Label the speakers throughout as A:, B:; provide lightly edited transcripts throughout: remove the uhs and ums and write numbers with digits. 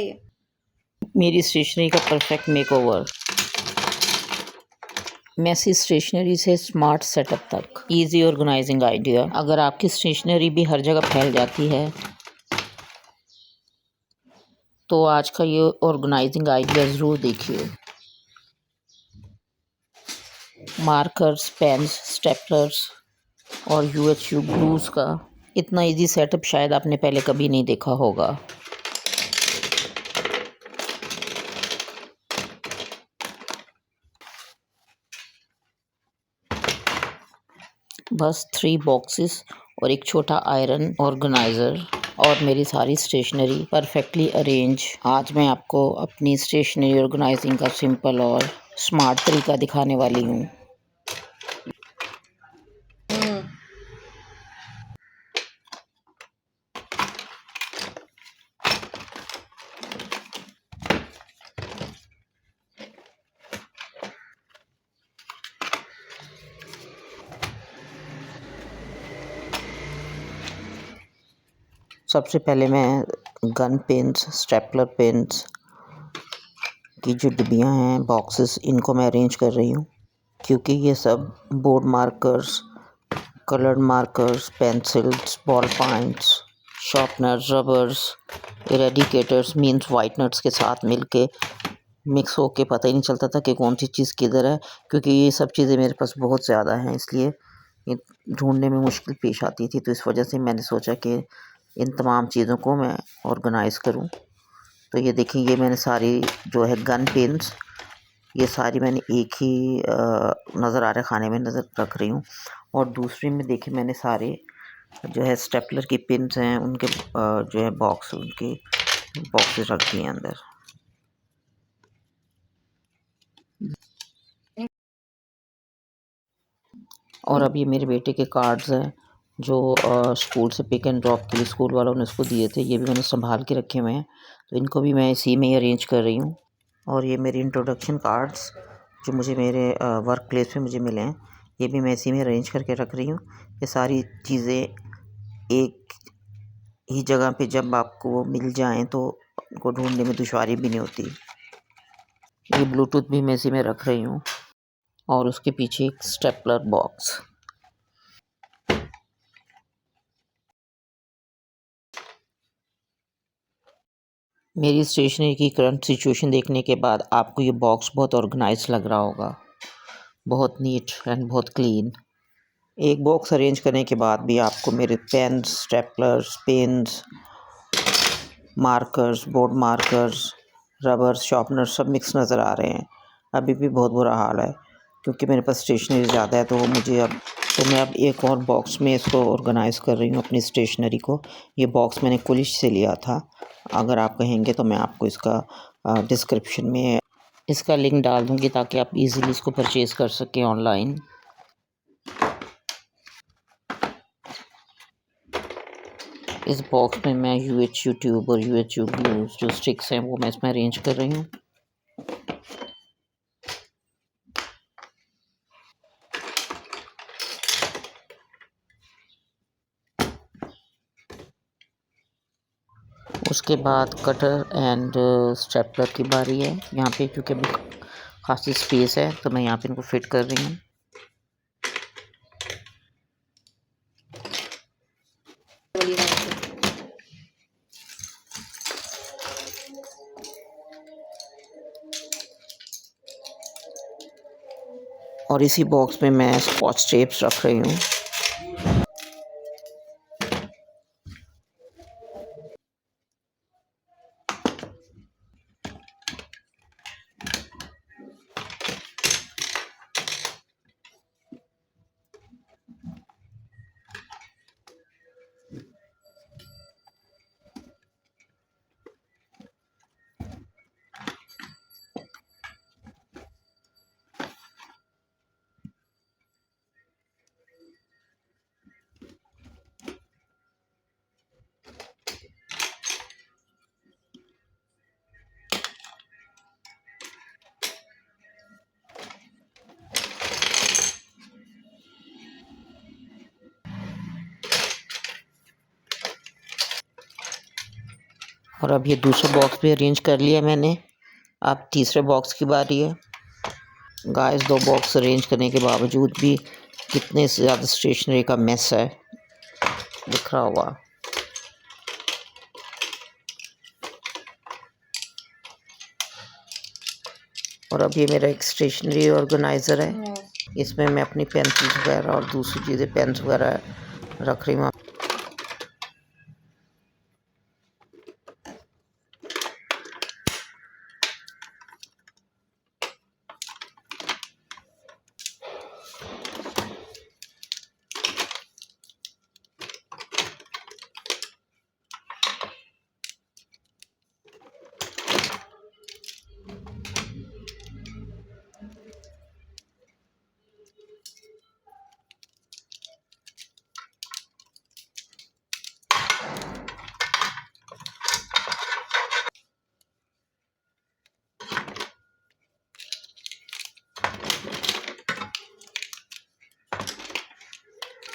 A: मेरी स्टेशनरी का perfect makeover. Massey stationery से स्मार्ट सेटअप तक, इजी ऑर्गेनाइजिंग आइडिया। अगर आपकी स्टेशनरी भी हर जगह फैल जाती है तो आज का ये ऑर्गेनाइजिंग आइडिया ज़रूर देखिए। मार्कर्स, पेन्स, स्टेपलर्स और UHU ग्लूज का इतना इजी सेटअप शायद आपने पहले कभी नहीं देखा होगा। बस 3 बॉक्सेस और एक छोटा आयरन ऑर्गेनाइज़र और मेरी सारी स्टेशनरी परफेक्टली अरेंज। आज मैं आपको अपनी स्टेशनरी ऑर्गेनाइजिंग का सिंपल और स्मार्ट तरीका दिखाने वाली हूँ। सबसे पहले मैं गन पेन्स, स्टेपलर पेन्स की जो डिब्बियाँ हैं, बॉक्सेस, इनको मैं अरेंज कर रही हूँ क्योंकि ये सब board markers, coloured markers, pencils, ball points, sharpeners, rubbers, eradicators means whiteners के साथ मिलके मिक्स होके पता ही नहीं चलता था कि कौन सी चीज़ किधर है, क्योंकि ये सब चीज़ें मेरे पास बहुत ज़्यादा हैं, इसलिए ये ढूंढने में मुश्किल पेश आती थी। तो इस वजह से मैंने सोचा कि इन तमाम चीज़ों को मैं ऑर्गेनाइज़ करूं। तो ये देखिए, ये मैंने सारी जो है गन पेन्स, ये सारी मैंने एक ही नज़र आ रहे खाने में नज़र रख रही हूँ। और दूसरी में देखिए, मैंने सारे जो है स्टेपलर की पिन्स हैं, उनके जो है बॉक्स, उनके बॉक्सेस रख दिए अंदर। और अब ये मेरे बेटे के कार्ड्स हैं जो स्कूल से पिक एंड ड्रॉप के लिए स्कूल वालों ने उसको दिए थे। ये भी मैंने संभाल के रखे हुए हैं, तो इनको भी मैं इसी में ही अरेंज कर रही हूँ। और ये मेरी इंट्रोडक्शन कार्ड्स जो मुझे मेरे वर्क प्लेस पे मुझे मिले हैं, ये भी मैं इसी में अरेंज करके रख रही हूँ। ये सारी चीज़ें एक ही जगह पे जब आपको वो मिल जाएं तो उनको ढूंढने में दुश्वारी भी नहीं होती। ये ब्लूटूथ भी मैं इसी में रख रही हूँ और उसके पीछे एक स्टेपलर बॉक्स। मेरी स्टेशनरी की करंट सिचुएशन देखने के बाद आपको ये बॉक्स बहुत ऑर्गेनाइज लग रहा होगा, बहुत नीट एंड बहुत क्लीन। एक बॉक्स अरेंज करने के बाद भी आपको मेरे pens, staplers, pens, markers, board markers, rubbers, sharpener सब मिक्स नज़र आ रहे हैं। अभी भी बहुत बुरा हाल है क्योंकि मेरे पास स्टेशनरी ज़्यादा है, तो मैं अब एक और बॉक्स में इसको ऑर्गेनाइज़ कर रही हूँ अपनी स्टेशनरी को। ये बॉक्स मैंने कुलिश से लिया था। अगर आप कहेंगे तो मैं आपको इसका डिस्क्रिप्शन में इसका लिंक डाल दूँगी ताकि आप इजीली इसको परचेज़ कर सकें ऑनलाइन। इस बॉक्स में मैं UHU ट्यूब और UHU ग्लूज जो स्टिक्स हैं वो मैं इसमें अरेंज कर रही हूँ। उसके बाद कटर एंड स्टेपलर की बारी है। यहाँ पे क्योंकि अभी खासी स्पेस है तो मैं यहाँ पे इनको फिट कर रही हूँ। और इसी बॉक्स में मैं स्कॉच टेप्स रख रही हूँ। और अब ये दूसरा बॉक्स भी अरेंज कर लिया मैंने। अब तीसरे बॉक्स की बारी है। गाइस, 2 बॉक्स अरेंज करने के बावजूद भी कितने ज़्यादा स्टेशनरी का मेस है, दिख रहा होगा। और अब ये मेरा एक स्टेशनरी ऑर्गेनाइज़र है। इसमें मैं अपनी पेंसिल वगैरह और दूसरी चीज़ें, पेन्स वगैरह रख रही हूँ।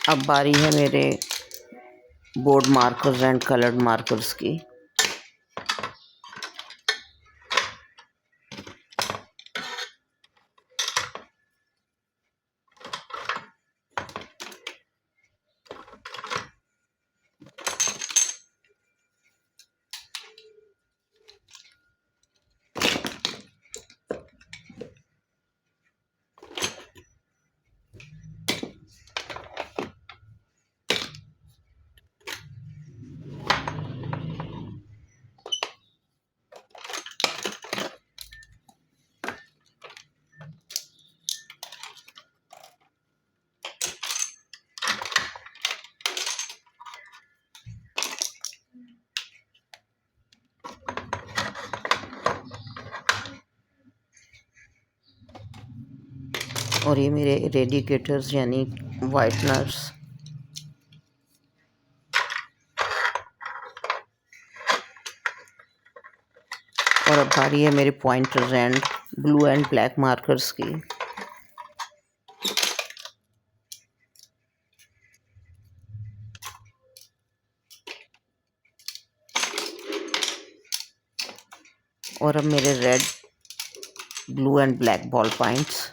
A: अब बारी है मेरे board markers and coloured markers की। और ये मेरे रेडिकेटर्स यानी वाइटनर्स। और अब बारी है मेरे pointers and blue and black markers की। और अब मेरे red, blue and black ball points.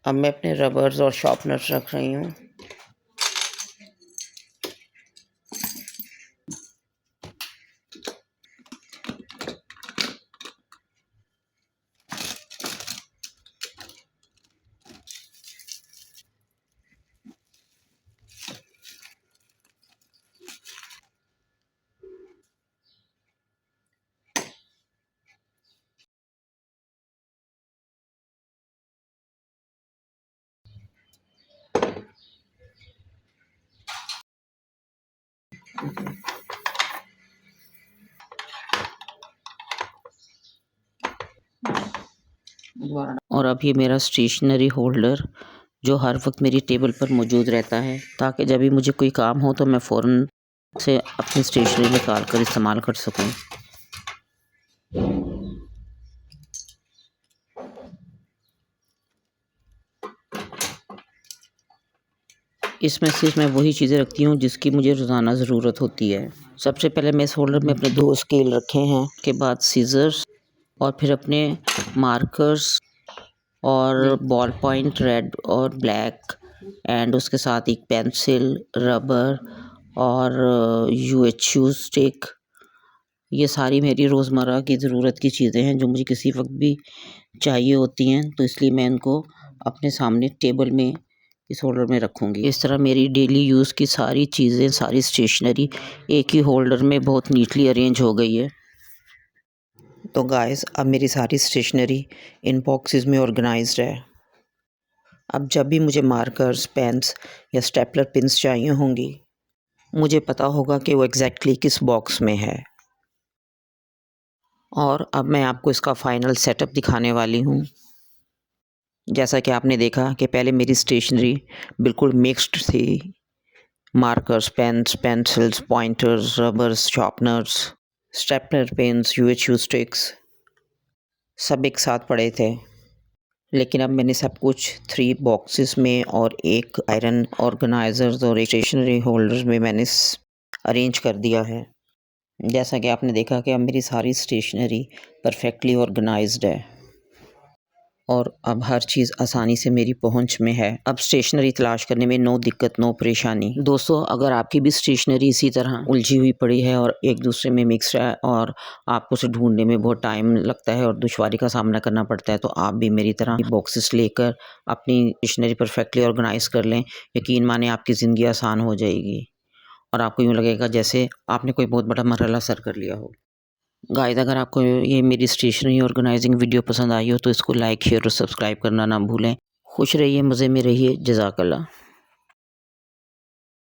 A: अब मैं अपने रबर्स और शार्पनर्स रख रही हूँ। और अब ये मेरा स्टेशनरी होल्डर जो हर वक्त मेरी टेबल पर मौजूद रहता है, ताकि जब भी मुझे कोई काम हो तो मैं फ़ौरन से अपनी स्टेशनरी निकाल कर इस्तेमाल कर सकूं। इसमें सिर्फ मैं वही चीज़ें रखती हूँ जिसकी मुझे रोज़ाना ज़रूरत होती है। सबसे पहले मैं इस होल्डर में अपने 2 स्केल रखे हैं, के बाद सीज़र्स और फिर अपने मार्कर्स और बॉल पॉइंट रेड और ब्लैक एंड उसके साथ एक पेंसिल, रबर और यूएचयू स्टिक। ये सारी मेरी रोज़मर्रा की ज़रूरत की चीज़ें हैं जो मुझे किसी वक्त भी चाहिए होती हैं, तो इसलिए मैं इनको अपने सामने टेबल में इस होल्डर में रखूँगी। इस तरह मेरी डेली यूज़ की सारी चीज़ें, सारी स्टेशनरी एक ही होल्डर में बहुत नीटली अरेंज हो गई है। तो गाइस, अब मेरी सारी स्टेशनरी इन बॉक्सेस में ऑर्गेनाइज्ड है। अब जब भी मुझे मार्कर्स, पेन्स या स्टेपलर पिन्स चाहिए होंगी, मुझे पता होगा कि वो एग्जैक्टली किस बॉक्स में है। और अब मैं आपको इसका फाइनल सेटअप दिखाने वाली हूँ। जैसा कि आपने देखा कि पहले मेरी स्टेशनरी बिल्कुल मिक्स्ड थी। Markers, pens, pencils, pointers, rubbers, sharpeners, stapler pens, UHU sticks सब एक साथ पड़े थे। लेकिन अब मैंने सब कुछ 3 बॉक्सेस में और एक आयरन ऑर्गेनाइजर्स और एक स्टेशनरी होल्डर्स में मैंने अरेंज कर दिया है। जैसा कि आपने देखा कि अब मेरी सारी स्टेशनरी परफेक्टली ऑर्गेनाइज्ड है और अब हर चीज़ आसानी से मेरी पहुंच में है। अब स्टेशनरी तलाश करने में नो दिक्कत, नो परेशानी। दोस्तों, अगर आपकी भी स्टेशनरी इसी तरह उलझी हुई पड़ी है और एक दूसरे में मिक्स है और आपको उसे ढूंढने में बहुत टाइम लगता है और दुश्वारी का सामना करना पड़ता है, तो आप भी मेरी तरह बॉक्सेस लेकर अपनी स्टेशनरी परफेक्टली ऑर्गेनाइज कर लें। यकीन माने आपकी ज़िंदगी आसान हो जाएगी और आपको यूँ लगेगा जैसे आपने कोई बहुत बड़ा मरहला सर कर लिया हो। गाइस, अगर आपको ये मेरी स्टेशनरी ऑर्गेनाइजिंग वीडियो पसंद आई हो तो इसको लाइक, शेयर और सब्सक्राइब करना ना भूलें। खुश रहिए, मज़े में रहिए। जज़ाकल्लाह।